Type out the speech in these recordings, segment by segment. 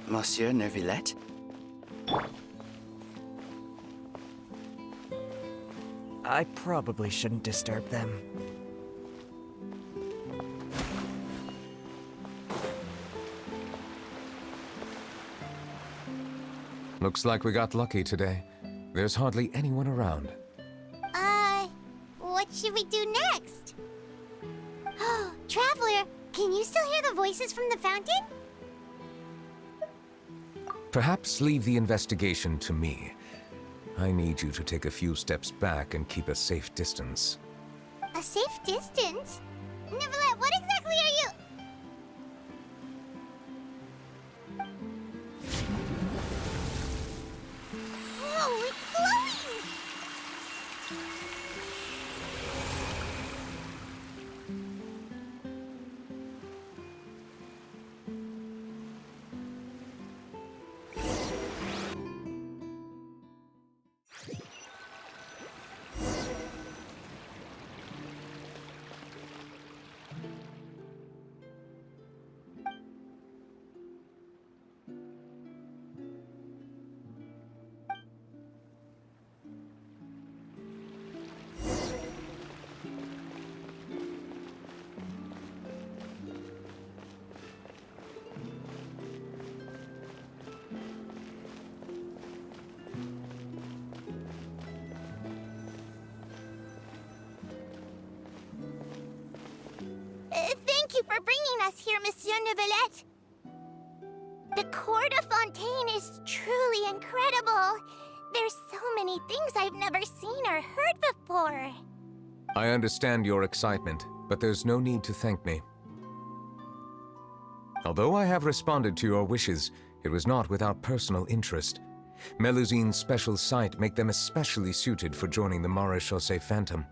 Monsieur Neuvillette? I probably shouldn't disturb them. Looks like we got lucky today. There's hardly anyone around. What should we do next? Oh, Traveler, can you still hear the voices from the fountain? Perhaps leave the investigation to me. I need you to take a few steps back and keep a safe distance. A safe distance? Neuvillette, what exactly are you... Whoa, it's glowing! Thank you for bringing us here, Monsieur Neuvillette. The Court of Fontaine is truly incredible. There's so many things I've never seen or heard before. I understand your excitement, but there's no need to thank me. Although I have responded to your wishes, it was not without personal interest. Melusine's special sight make them especially suited for joining the Maréchaussée Phantom.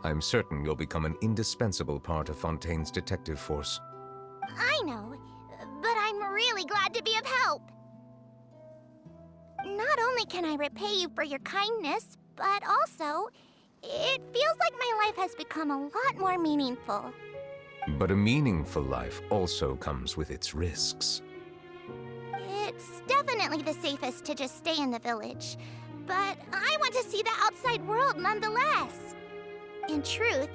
I'm certain you'll become an indispensable part of Fontaine's detective force. I know, but I'm really glad to be of help. Not only can I repay you for your kindness, but also, it feels like my life has become a lot more meaningful. But a meaningful life also comes with its risks. It's definitely the safest to just stay in the village, but I want to see the outside world nonetheless. In truth,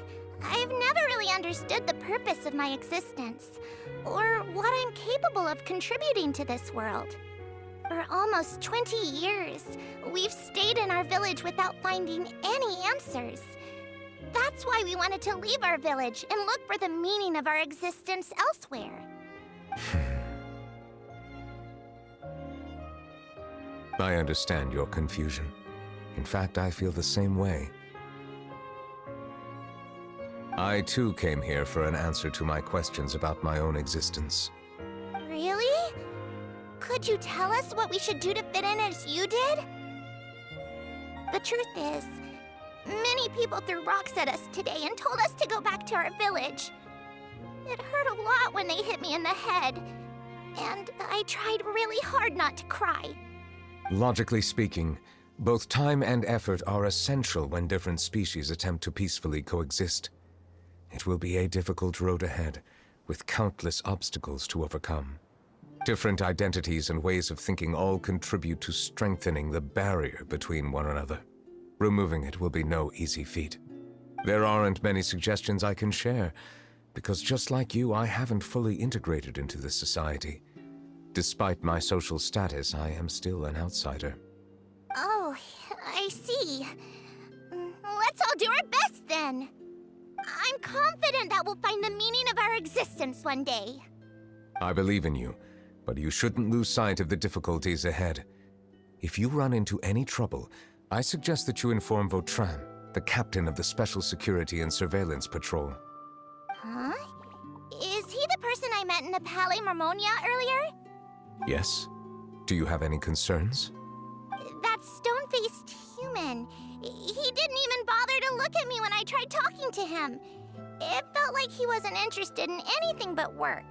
I've never really understood the purpose of my existence, or what I'm capable of contributing to this world. For almost 20 years, we've stayed in our village without finding any answers. That's why we wanted to leave our village and look for the meaning of our existence elsewhere. I understand your confusion. In fact, I feel the same way. I too came here for an answer to my questions about my own existence. Really? Could you tell us what we should do to fit in as you did? The truth is, many people threw rocks at us today and told us to go back to our village. It hurt a lot when they hit me in the head, and I tried really hard not to cry. Logically speaking, both time and effort are essential when different species attempt to peacefully coexist. It will be a difficult road ahead, with countless obstacles to overcome. Different identities and ways of thinking all contribute to strengthening the barrier between one another. Removing it will be no easy feat. There aren't many suggestions I can share, because just like you, I haven't fully integrated into this society. Despite my social status, I am still an outsider. Oh, I see. Let's all do our best then. I'm confident that we'll find the meaning of our existence one day. I believe in you, but you shouldn't lose sight of the difficulties ahead. If you run into any trouble, I suggest that you inform Vautrin, the captain of the Special Security and Surveillance Patrol. Huh? Is he the person I met in the Palais Marmonia earlier? Yes? Do you have any concerns? That stone-faced human. He didn't even bother to look at me when I tried talking to him. It felt like he wasn't interested in anything but work.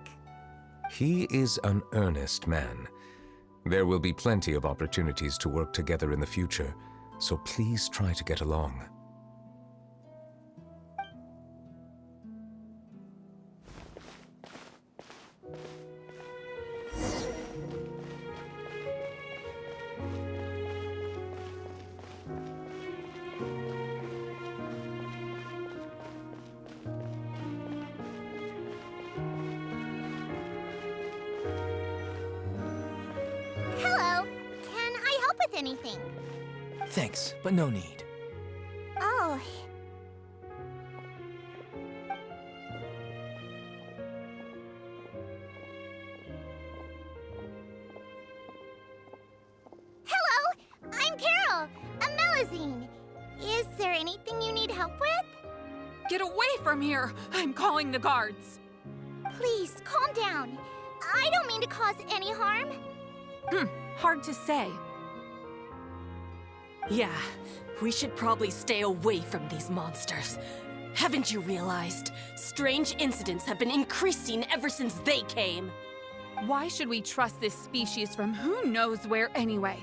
He is an earnest man. There will be plenty of opportunities to work together in the future, so please try to get along. Hello. Can I help with anything? Thanks, but no need. Oh. Hello, I'm Carol, a Melazine. Is there anything you need help with? Get away from here! I'm calling the guards. Please, calm down. I don't mean to cause any harm. Hard to say. Yeah, we should probably stay away from these monsters. Haven't you realized? Strange incidents have been increasing ever since they came. Why should we trust this species from who knows where anyway?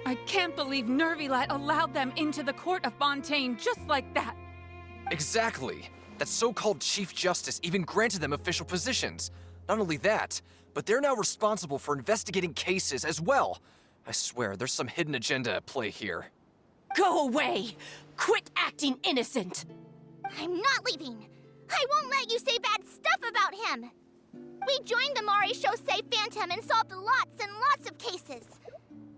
I can't believe Nervilet allowed them into the court of Fontaine just like that. Exactly. That so-called Chief Justice even granted them official positions. Not only that, but they're now responsible for investigating cases as well. I swear, there's some hidden agenda at play here. Go away! Quit acting innocent! I'm not leaving. I won't let you say bad stuff about him. We joined the Mare Chaussee Phantom and solved lots and lots of cases.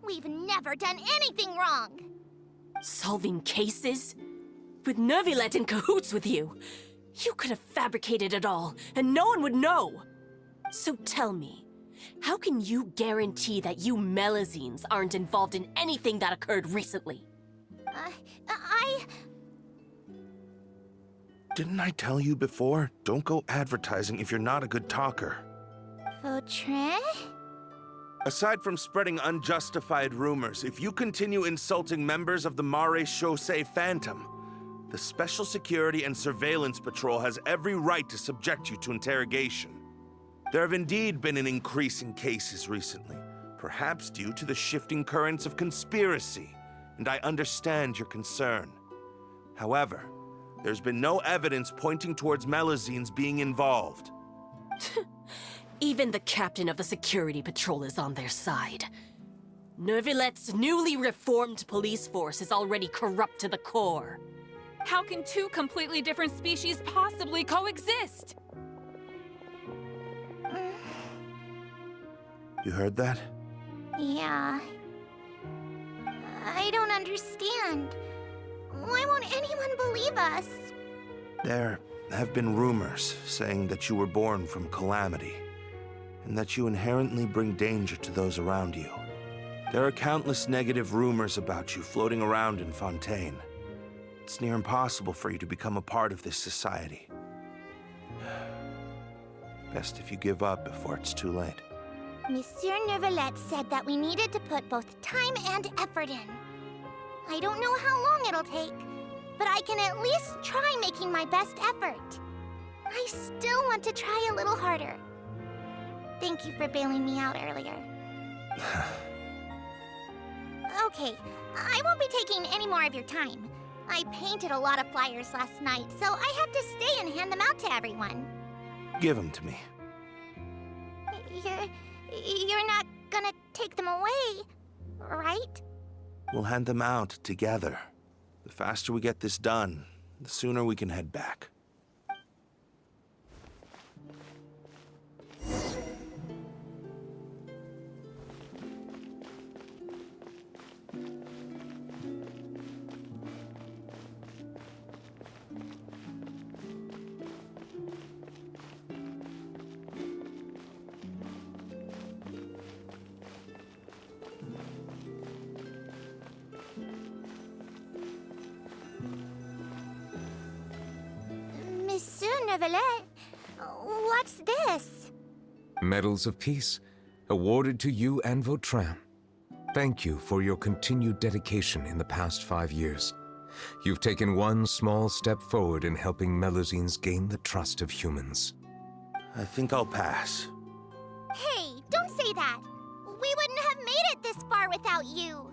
We've never done anything wrong. Solving cases? With Nervilet in cahoots with you? You could have fabricated it all, and no one would know. So tell me, how can you guarantee that you Melazines aren't involved in anything that occurred recently? Didn't I tell you before? Don't go advertising if you're not a good talker. Vautrin? Aside from spreading unjustified rumors, if you continue insulting members of the Mare Chaussee Phantom, the Special Security and Surveillance Patrol has every right to subject you to interrogation. There have indeed been an increase in cases recently, perhaps due to the shifting currents of conspiracy, and I understand your concern. However, there's been no evidence pointing towards Melazines being involved. Even the captain of the security patrol is on their side. Nervilet's newly reformed police force is already corrupt to the core. How can two completely different species possibly coexist? You heard that? Yeah. I don't understand. Why won't anyone believe us? There have been rumors saying that you were born from calamity, and that you inherently bring danger to those around you. There are countless negative rumors about you floating around in Fontaine. It's near impossible for you to become a part of this society. Best if you give up before it's too late. Monsieur Nervilet said that we needed to put both time and effort in. I don't know how long it'll take, but I can at least try making my best effort. I still want to try a little harder. Thank you for bailing me out earlier. Okay, I won't be taking any more of your time. I painted a lot of flyers last night, so I have to stay and hand them out to everyone. Give them to me. You're not gonna take them away, right? We'll hand them out together. The faster we get this done, the sooner we can head back. Monsieur Nervilet, what's this? Medals of Peace, awarded to you and Vautrin. Thank you for your continued dedication in the past 5 years. You've taken one small step forward in helping Melazines gain the trust of humans. I think I'll pass. Hey, don't say that. We wouldn't have made it this far without you.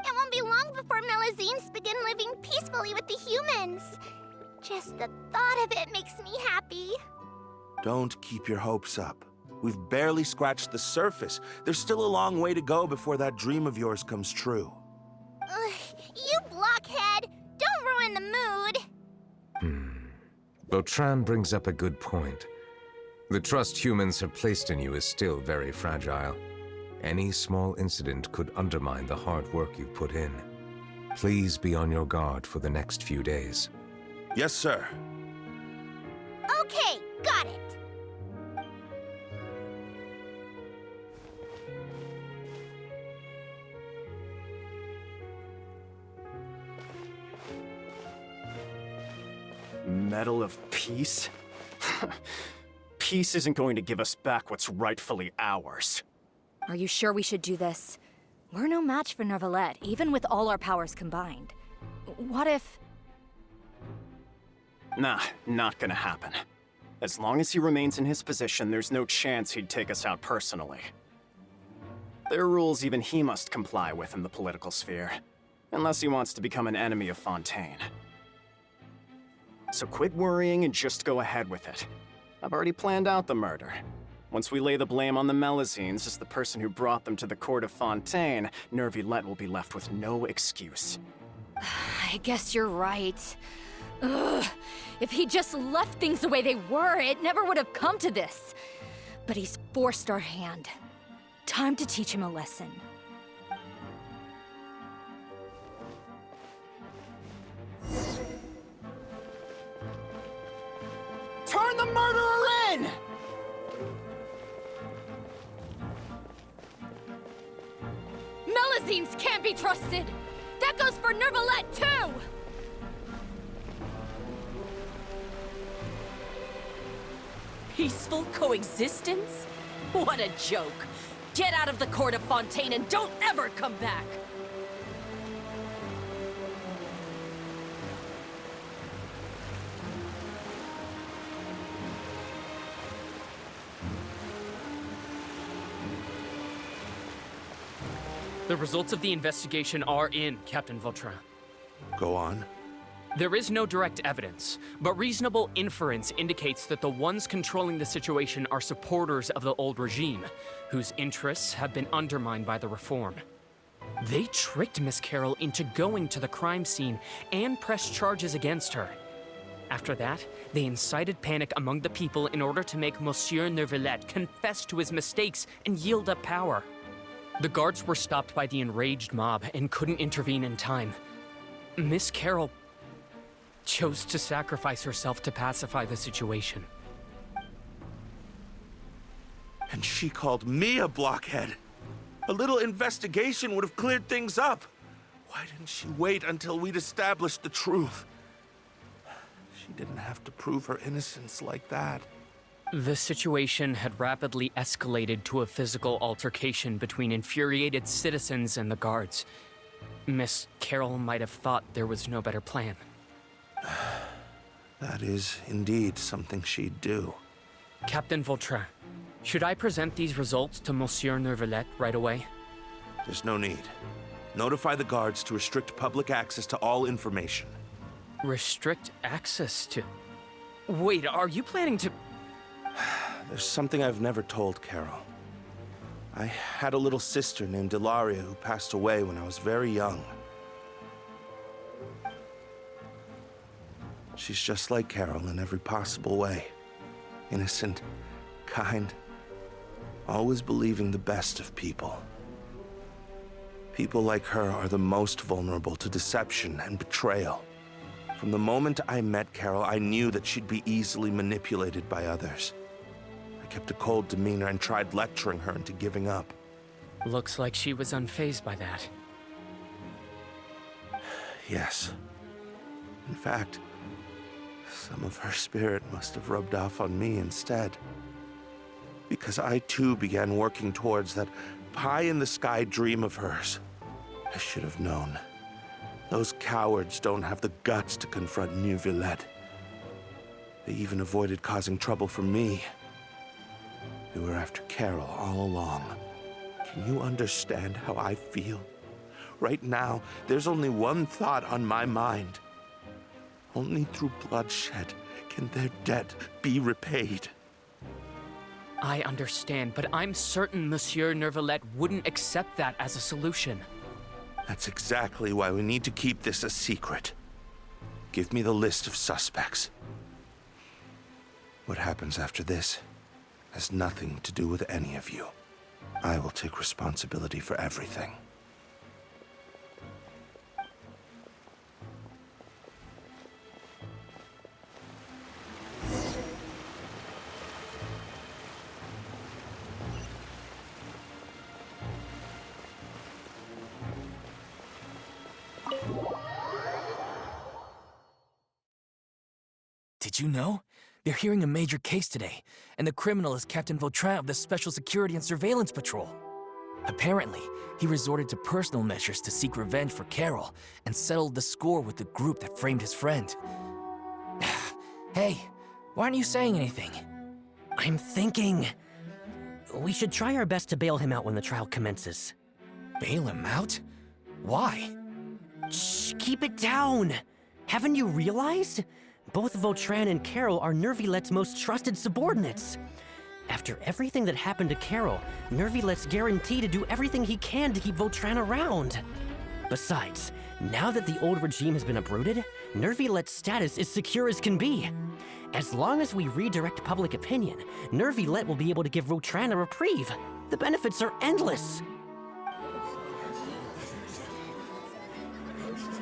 It won't be long before Melazines begin living peacefully with the humans. Just the thought of it makes me happy. Don't keep your hopes up. We've barely scratched the surface. There's still a long way to go before that dream of yours comes true. You blockhead! Don't ruin the mood! Vautrin brings up a good point. The trust humans have placed in you is still very fragile. Any small incident could undermine the hard work you've put in. Please be on your guard for the next few days. Yes, sir. Okay, got it. Medal of Peace? Peace isn't going to give us back what's rightfully ours. Are you sure we should do this? We're no match for Neuvillette, even with all our powers combined. What if... Nah, not gonna happen. As long as he remains in his position, there's no chance he'd take us out personally. There are rules even he must comply with in the political sphere, unless he wants to become an enemy of Fontaine. So quit worrying and just go ahead with it. I've already planned out the murder. Once we lay the blame on the Melazines as the person who brought them to the court of Fontaine, Neuvillette will be left with no excuse. I guess you're right. Ugh. If he just left things the way they were, it never would have come to this. But he's forced our hand. Time to teach him a lesson. Turn the murderer in! Melazines can't be trusted! That goes for Neuvillette, too! Peaceful coexistence? What a joke! Get out of the court of Fontaine and don't ever come back! The results of the investigation are in, Captain Vautrin. Go on. There is no direct evidence, but reasonable inference indicates that the ones controlling the situation are supporters of the old regime, whose interests have been undermined by the reform. They tricked Miss Carroll into going to the crime scene and pressed charges against her. After that, they incited panic among the people in order to make Monsieur Neuvillette confess to his mistakes and yield up power. The guards were stopped by the enraged mob and couldn't intervene in time. Miss Carroll chose to sacrifice herself to pacify the situation. And she called me a blockhead. A little investigation would have cleared things up. Why didn't she wait until we'd established the truth? She didn't have to prove her innocence like that. The situation had rapidly escalated to a physical altercation between infuriated citizens and the guards. Miss Carroll might have thought there was no better plan. That is indeed something she'd do. Captain Vautrin, should I present these results to Monsieur Neuvillette right away? There's no need. Notify the guards to restrict public access to all information. Restrict access to... Wait, are you planning to... There's something I've never told Carol. I had a little sister named Ilaria who passed away when I was very young. She's just like Carol in every possible way. Innocent, kind, always believing the best of people. People like her are the most vulnerable to deception and betrayal. From the moment I met Carol, I knew that she'd be easily manipulated by others. I kept a cold demeanor and tried lecturing her into giving up. Looks like she was unfazed by that. Yes. In fact, some of her spirit must have rubbed off on me instead. Because I too began working towards that pie-in-the-sky dream of hers. I should have known. Those cowards don't have the guts to confront Neuvillette. They even avoided causing trouble for me. They were after Carol all along. Can you understand how I feel? Right now, there's only one thought on my mind. Only through bloodshed can their debt be repaid. I understand, but I'm certain Monsieur Nervalette wouldn't accept that as a solution. That's exactly why we need to keep this a secret. Give me the list of suspects. What happens after this has nothing to do with any of you. I will take responsibility for everything. Did you know? They're hearing a major case today, and the criminal is Captain Vautrin of the Special Security and Surveillance Patrol. Apparently, he resorted to personal measures to seek revenge for Carol and settled the score with the group that framed his friend. Hey, why aren't you saying anything? I'm thinking... we should try our best to bail him out when the trial commences. Bail him out? Why? Shh, keep it down! Haven't you realized? Both Vautrin and Carol are Nervilette's most trusted subordinates. After everything that happened to Carol, Nervilette's guaranteed to do everything he can to keep Vautrin around. Besides, now that the old regime has been uprooted, Nervilette's status is secure as can be. As long as we redirect public opinion, Nervilette will be able to give Vautrin a reprieve. The benefits are endless.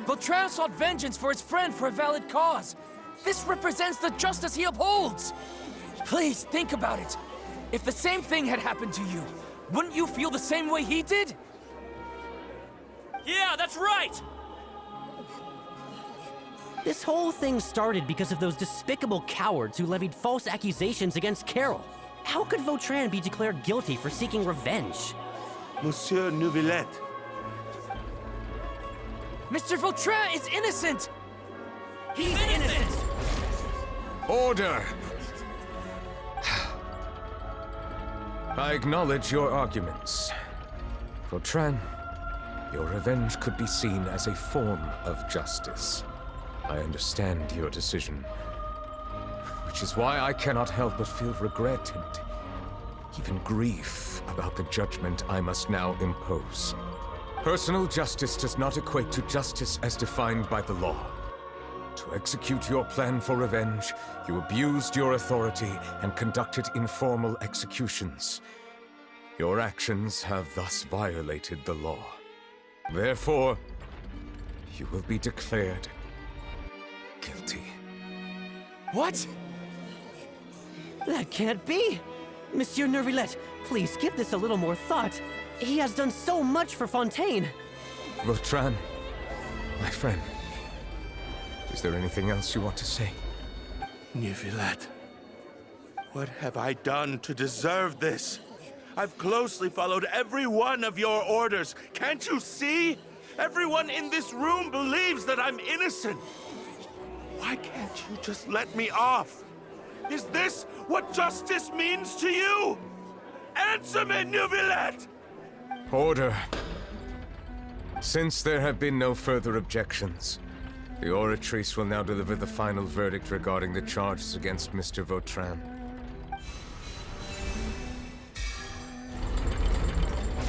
Vautrin sought vengeance for his friend for a valid cause. This represents the justice he upholds. Please, think about it. If the same thing had happened to you, wouldn't you feel the same way he did? Yeah, that's right! This whole thing started because of those despicable cowards who levied false accusations against Carol. How could Vautrin be declared guilty for seeking revenge? Monsieur Neuvillette. Mr. Vautrin is innocent! He's innocent! Order! I acknowledge your arguments. Vautrin, your revenge could be seen as a form of justice. I understand your decision, which is why I cannot help but feel regret and even grief about the judgment I must now impose. Personal justice does not equate to justice as defined by the law. To execute your plan for revenge, you abused your authority and conducted informal executions. Your actions have thus violated the law. Therefore, you will be declared guilty. What? That can't be! Monsieur Nervilette, please give this a little more thought. He has done so much for Fontaine. Vautrin, my friend, is there anything else you want to say? Neuvillette, what have I done to deserve this? I've closely followed every one of your orders. Can't you see? Everyone in this room believes that I'm innocent. Why can't you just let me off? Is this what justice means to you? Answer me, Neuvillette! Order. Since there have been no further objections, the Oratrice will now deliver the final verdict regarding the charges against Mr. Vautrin.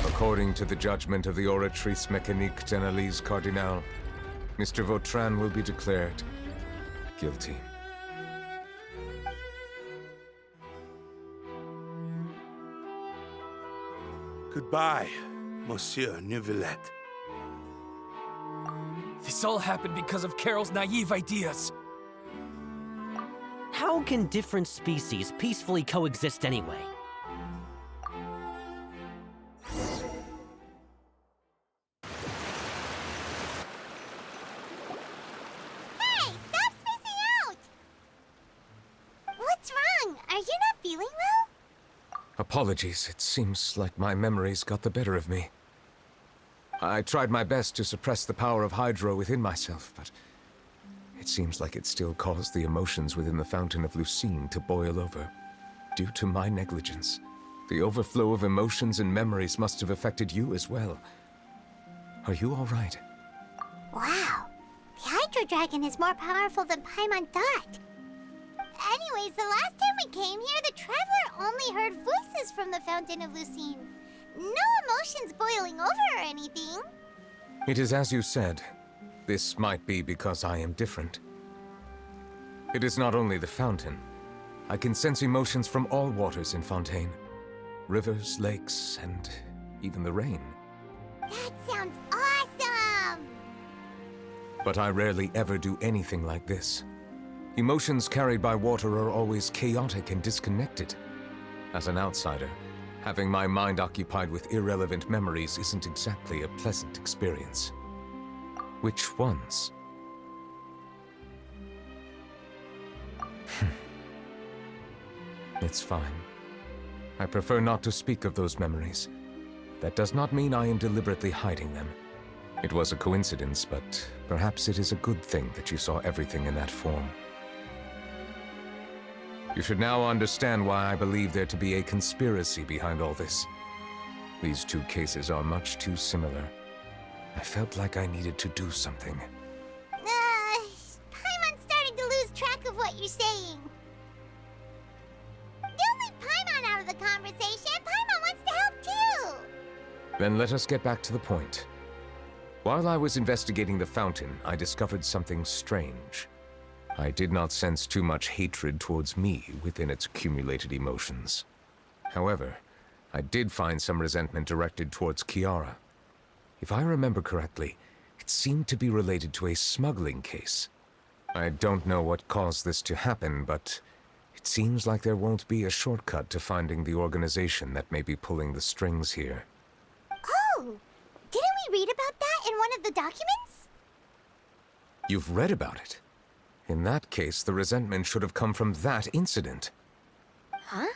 According to the judgment of the Oratrice Mécanique d'Analyse Cardinal, Mr. Vautrin will be declared guilty. Goodbye, Monsieur Neuvillette. This all happened because of Carol's naive ideas. How can different species peacefully coexist anyway? Hey, stop spacing out! What's wrong? Are you not feeling well? Apologies, it seems like my memories got the better of me. I tried my best to suppress the power of Hydro within myself, but it seems like it still caused the emotions within the Fountain of Lucine to boil over. Due to my negligence, the overflow of emotions and memories must have affected you as well. Are you all right? Wow. The Hydro Dragon is more powerful than Paimon thought. Anyways, the last time we came here, the Traveler only heard voices from the Fountain of Lucine. No emotions boiling over or anything. It is as you said. This might be because I am different. It is not only the fountain. I can sense emotions from all waters in Fontaine. Rivers, lakes, and even the rain. That sounds awesome! But I rarely ever do anything like this. Emotions carried by water are always chaotic and disconnected. As an outsider, having my mind occupied with irrelevant memories isn't exactly a pleasant experience. Which ones? It's fine. I prefer not to speak of those memories. That does not mean I am deliberately hiding them. It was a coincidence, but perhaps it is a good thing that you saw everything in that form. You should now understand why I believe there to be a conspiracy behind all this. These two cases are much too similar. I felt like I needed to do something. Paimon's starting to lose track of what you're saying. Don't leave Paimon out of the conversation. Paimon wants to help too. Then let us get back to the point. While I was investigating the fountain, I discovered something strange. I did not sense too much hatred towards me within its accumulated emotions. However, I did find some resentment directed towards Kiara. If I remember correctly, it seemed to be related to a smuggling case. I don't know what caused this to happen, but it seems like there won't be a shortcut to finding the organization that may be pulling the strings here. Oh! Didn't we read about that in one of the documents? You've read about it? In that case, the resentment should have come from that incident. Huh?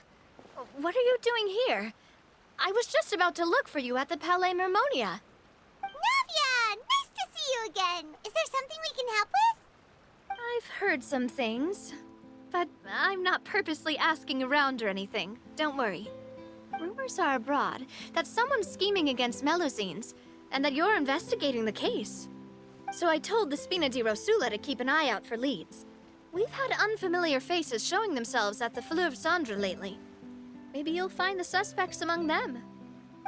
What are you doing here? I was just about to look for you at the Palais Mermonia. Navia! Nice to see you again! Is there something we can help with? I've heard some things, but I'm not purposely asking around or anything. Don't worry. Rumors are abroad that someone's scheming against Melusines, and that you're investigating the case. So I told the Spina di Rosula to keep an eye out for leads. We've had unfamiliar faces showing themselves at the Fleuve Cendre lately. Maybe you'll find the suspects among them.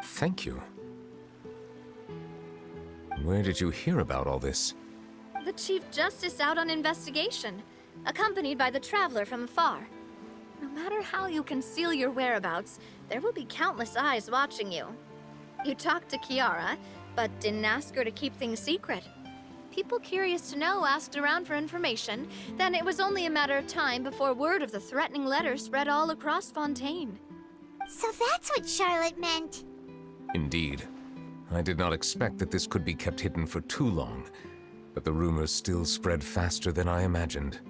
Thank you. Where did you hear about all this? The Chief Justice out on investigation, accompanied by the Traveler from afar. No matter how you conceal your whereabouts, there will be countless eyes watching you. You talked to Kiara, but didn't ask her to keep things secret. People curious to know asked around for information, then it was only a matter of time before word of the threatening letter spread all across Fontaine. So that's what Charlotte meant. Indeed. I did not expect that this could be kept hidden for too long, but the rumors still spread faster than I imagined.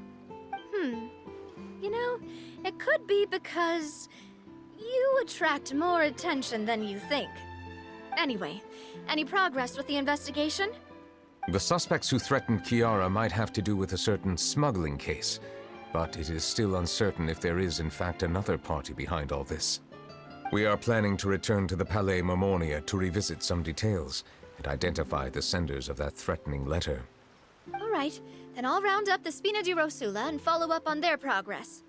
You know, it could be because you attract more attention than you think. Anyway, any progress with the investigation? The suspects who threatened Kiara might have to do with a certain smuggling case, but it is still uncertain if there is in fact another party behind all this. We are planning to return to the Palais Mermonia to revisit some details and identify the senders of that threatening letter. All right, then I'll round up the Spina di Rosula and follow up on their progress.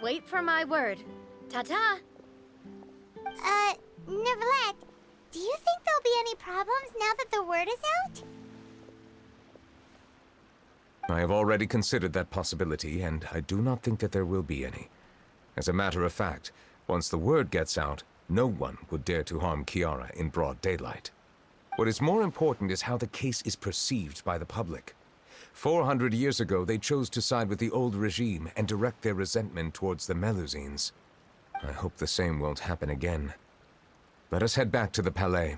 Wait for my word. Ta-ta! Neverlet, do you think there'll be any problems now that the word is out? I have already considered that possibility, and I do not think that there will be any. As a matter of fact, once the word gets out, no one would dare to harm Kiara in broad daylight. What is more important is how the case is perceived by the public. 400 years ago, they chose to side with the old regime and direct their resentment towards the Melusines. I hope the same won't happen again. Let us head back to the Palais.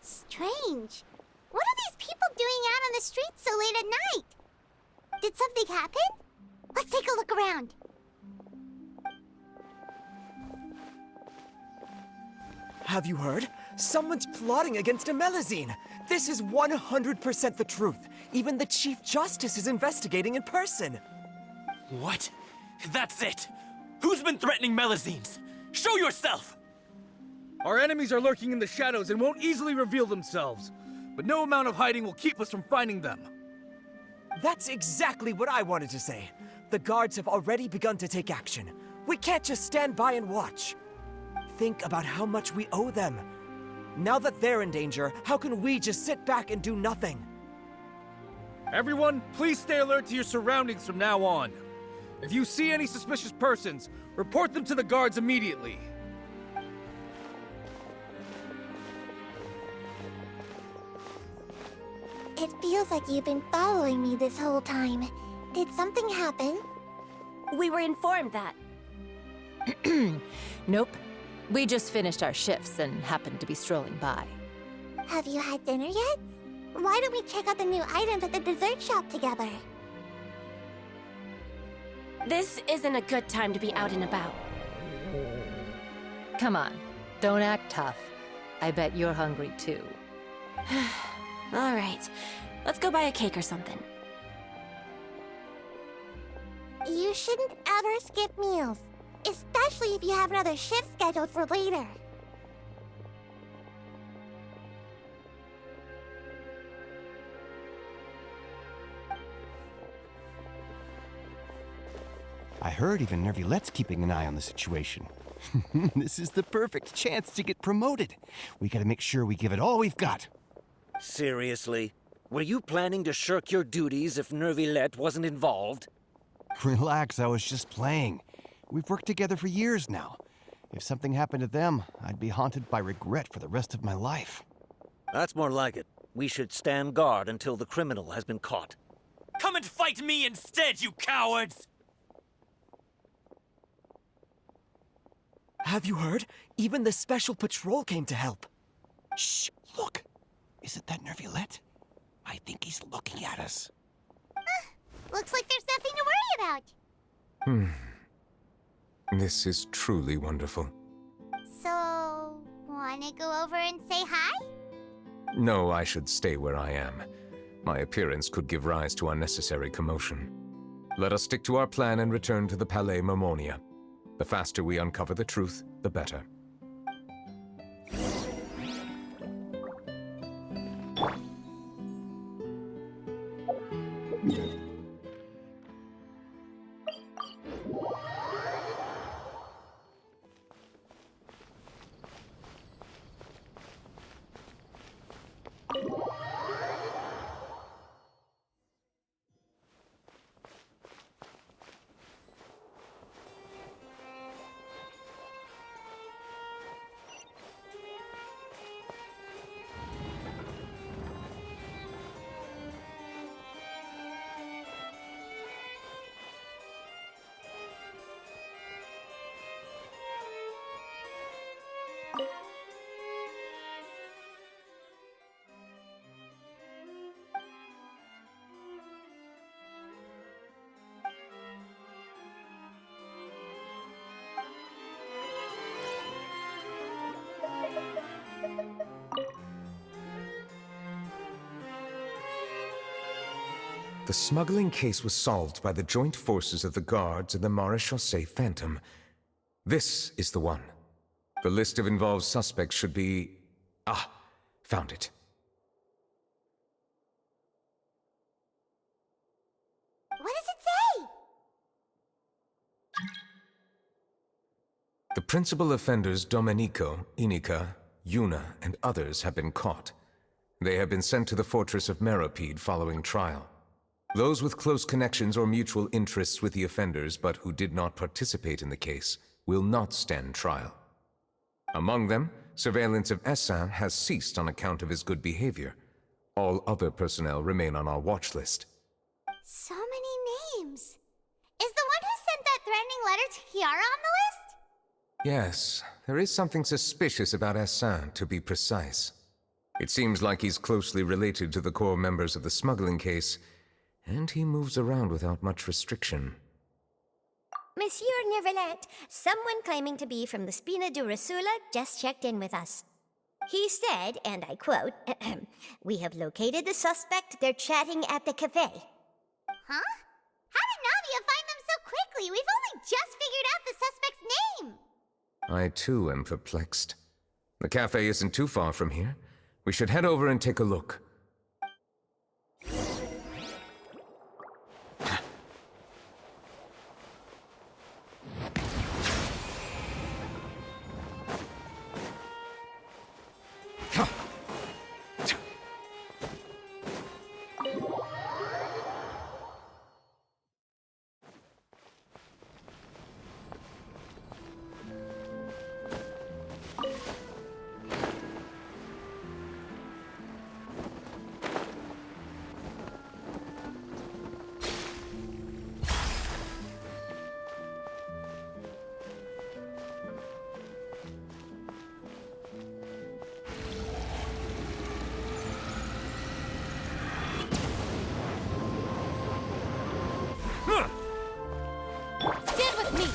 Strange. What are these people doing out on the streets so late at night? Did something happen? Let's take a look around. Have you heard? Someone's plotting against a Melusine! This is 100% the truth. Even the Chief Justice is investigating in person. What? That's it! Who's been threatening Melazines? Show yourself! Our enemies are lurking in the shadows and won't easily reveal themselves. But no amount of hiding will keep us from finding them. That's exactly what I wanted to say. The guards have already begun to take action. We can't just stand by and watch. Think about how much we owe them. Now that they're in danger, how can we just sit back and do nothing? Everyone, please stay alert to your surroundings from now on. If you see any suspicious persons, report them to the guards immediately. It feels like you've been following me this whole time. Did something happen? We were informed that. Nope. We just finished our shifts and happened to be strolling by. Have you had dinner yet? Why don't we check out the new items at the dessert shop together? This isn't a good time to be out and about. Come on, don't act tough. I bet you're hungry too. All right, let's go buy a cake or something. You shouldn't ever skip meals, especially if you have another shift scheduled for later. I heard even Nervilette's keeping an eye on the situation. This is the perfect chance to get promoted. We gotta make sure we give it all we've got. Seriously? Were you planning to shirk your duties if Nervilette wasn't involved? Relax, I was just playing. We've worked together for years now. If something happened to them, I'd be haunted by regret for the rest of my life. That's more like it. We should stand guard until the criminal has been caught. Come and fight me instead, you cowards! Have you heard? Even the Special Patrol came to help. Shh, look. Isn't that Nervilette? I think he's looking at us. Looks like there's nothing to worry about. This is truly wonderful. So, wanna go over and say hi? No, I should stay where I am. My appearance could give rise to unnecessary commotion. Let us stick to our plan and return to the Palais Mermonia. The faster we uncover the truth, the better. The smuggling case was solved by the joint forces of the guards and the Maréchaussée Phantom. This is the one. The list of involved suspects should be... Ah, found it. What does it say? The principal offenders Domenico, Inica, Yuna, and others have been caught. They have been sent to the fortress of Meropide following trial. Those with close connections or mutual interests with the offenders but who did not participate in the case will not stand trial. Among them, surveillance of Essin has ceased on account of his good behavior. All other personnel remain on our watch list. So many names. Is the one who sent that threatening letter to Kiara on the list? Yes, there is something suspicious about Essin, to be precise. It seems like he's closely related to the core members of the smuggling case, and he moves around without much restriction. Monsieur Nervilette, someone claiming to be from the Spina Durasula just checked in with us. He said, and I quote, "We have located the suspect. They're chatting at the cafe." Huh? How did Navia find them so quickly? We've only just figured out the suspect's name. I too am perplexed. The cafe isn't too far from here. We should head over and take a look. Stand with me!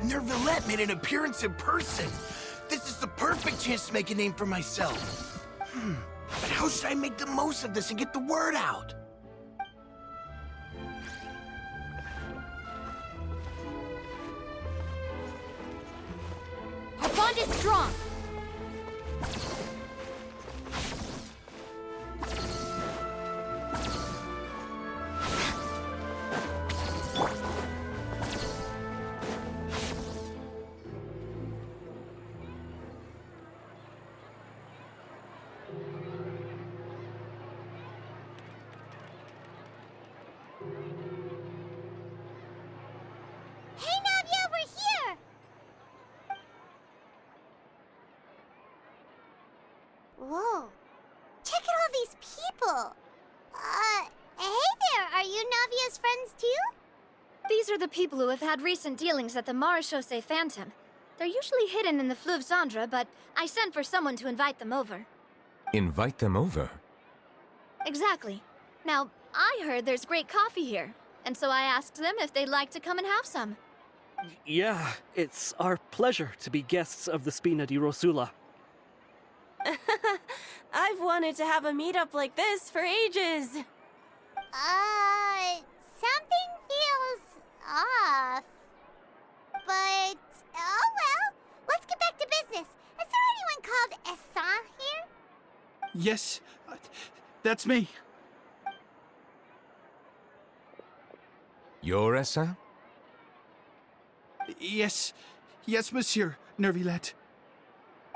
Nervillette made an appearance in person. This is the perfect chance to make a name for myself. But how should I make the most of this and get the word out? Our bond is strong! Hey, Navia, we're here! Whoa. Check out all these people. Hey there, are you Navia's friends too? These are the people who have had recent dealings at the Marechaussee Phantom. They're usually hidden in the Fleuve Cendre, but I sent for someone to invite them over. Invite them over? Exactly. Now, I heard there's great coffee here, and so I asked them if they'd like to come and have some. Yeah, it's our pleasure to be guests of the Spina di Rosula. I've wanted to have a meetup like this for ages. Something feels off. But, oh well, let's get back to business. Is there anyone called Essan here? Yes, that's me. You're Essa? Yes, monsieur, Nervillette.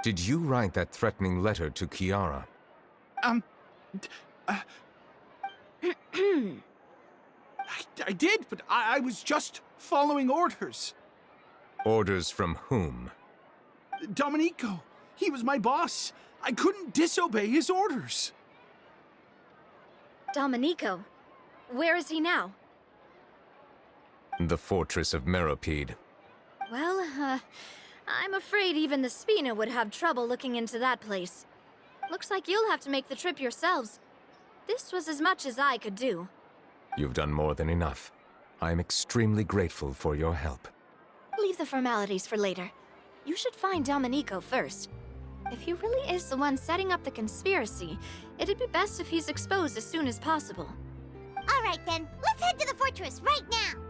Did you write that threatening letter to Kiara? I did, but I was just following orders. Orders from whom? Domenico. He was my boss. I couldn't disobey his orders. Domenico? Where is he now? The fortress of Meropide. Well, I'm afraid even the Spina would have trouble looking into that place. Looks like you'll have to make the trip yourselves. This was as much as I could do. You've done more than enough. I am extremely grateful for your help. Leave the formalities for later. You should find Domenico first. If he really is the one setting up the conspiracy, it'd be best if he's exposed as soon as possible. All right then, let's head to the fortress right now.